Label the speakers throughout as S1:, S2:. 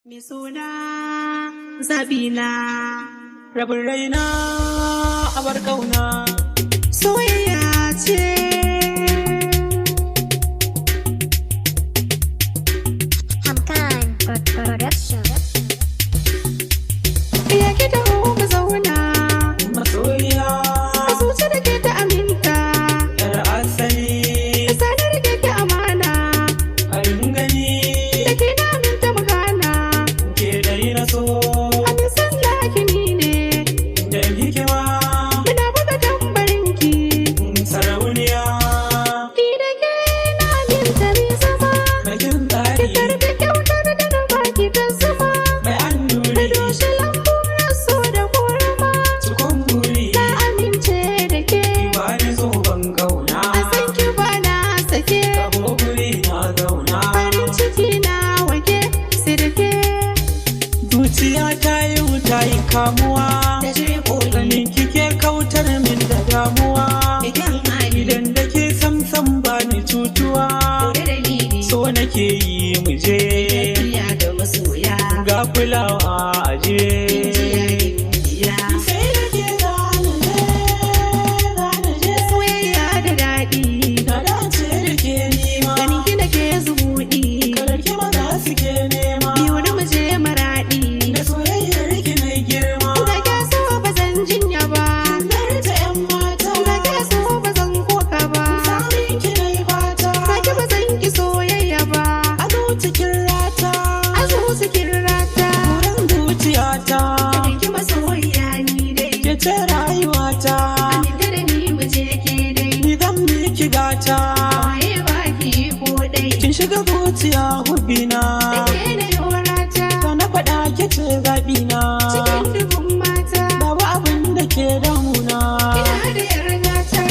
S1: Mai suna zabina,
S2: rabin raina abar ƙauna,
S1: soyayya ce.
S3: Hamkan Production.
S1: Ya ke taho mu zauna,
S2: masoyiya,
S1: a zuci da ke ta aminta,
S2: yar asali,
S1: sanar da ke amana,
S2: abin gani,
S1: da ke na aminta magana,
S2: ke dai na so,
S1: abin san lakini ne,
S2: da hikima,
S1: ina buga tambarinki,
S2: sarauniya,
S1: ni da ke na aminta mai zama,
S2: bakin
S1: ki
S2: tsari,
S1: karbi kyautar da na baki kan zama,
S2: mai
S1: da
S2: annuri,
S1: doshe lambu na so da korama,
S2: cikon buri,
S1: na amince da ke,
S2: wani zoben ƙauna,
S1: a san ki ba na sake.
S2: kabo guri na zauna,
S1: Farin ciki na wake sirke
S2: zuciya ta yi wuta yi kamuwa,
S1: da je koli
S2: ganin kike kautar min da damuwa,
S1: kyan hali
S2: idan da ke samsam ba ni cutuwa,
S1: da dalili
S2: so nake yi mu je
S1: tafiya da masoya
S2: ga kulawa a je.
S1: jiya
S2: Sai da ke zana je,
S1: soyayya da daɗi
S2: na dace da ke nima,
S1: ganin ki nake zubuɗi
S2: kalar ki maza suke nema,
S1: biyu na muje maraɗi
S2: da soyayyar ki na girma,
S1: da ke so ba zan jinya ba
S2: nar ta 'yan mata,
S1: da ke so ba zan koka ba
S2: samun ki na yi fata,
S1: da ke ba zan ki soyayya ba
S2: a cikin rata,
S1: a zo cikin rata
S2: wurin zuciyata,
S1: ganin ki masoyiya ni dai
S2: ke ce rayuwata,
S1: aminta da ni muje ke dai
S2: ni zan miki gata,
S1: waye baki ko dai
S2: kin shiga zuciya hubina,
S1: ke da yawarata
S2: ka na faɗa ke ce zaɓina,
S1: cikin dubun mata
S2: babu abin da ke damuna,
S1: ina da yargata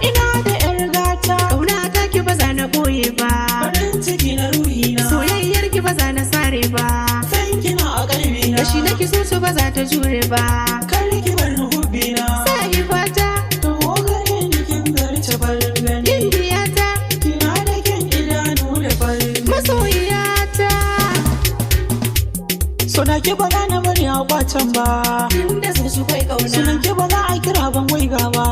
S2: ina da 'yar gata,
S1: kauna ta ki ba za na boye ba
S2: farin ciki na ruhina,
S1: soyayyar ki ba za na sare ba
S2: san kina a ƙarfina,
S1: da shi nake so su ba za ta jure ba
S2: kar ki bar ni hubina,
S1: sai fata
S2: taho gare ni kin zarce farin gani,
S1: indiyata
S2: kina da kyan idanu da farin gani,
S1: masoyiyata
S2: so da ki ba za na bari a kwacen ba,
S1: inda su su kai kauna
S2: sunan ki ba za a kira ban waiga ba,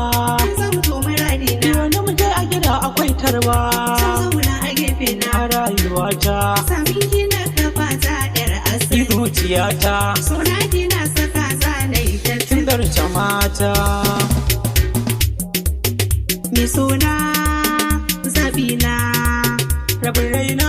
S1: zan to muradi na
S2: wani mu je a gida akwai tarba,
S1: zauna a gefe na
S2: a rayuwata,
S1: samin kina kafa ta yar asali
S2: zuciyata,
S1: suna kina saka zanai ta
S2: kin zarce mata.
S1: mai suna zabina
S2: Rabin raina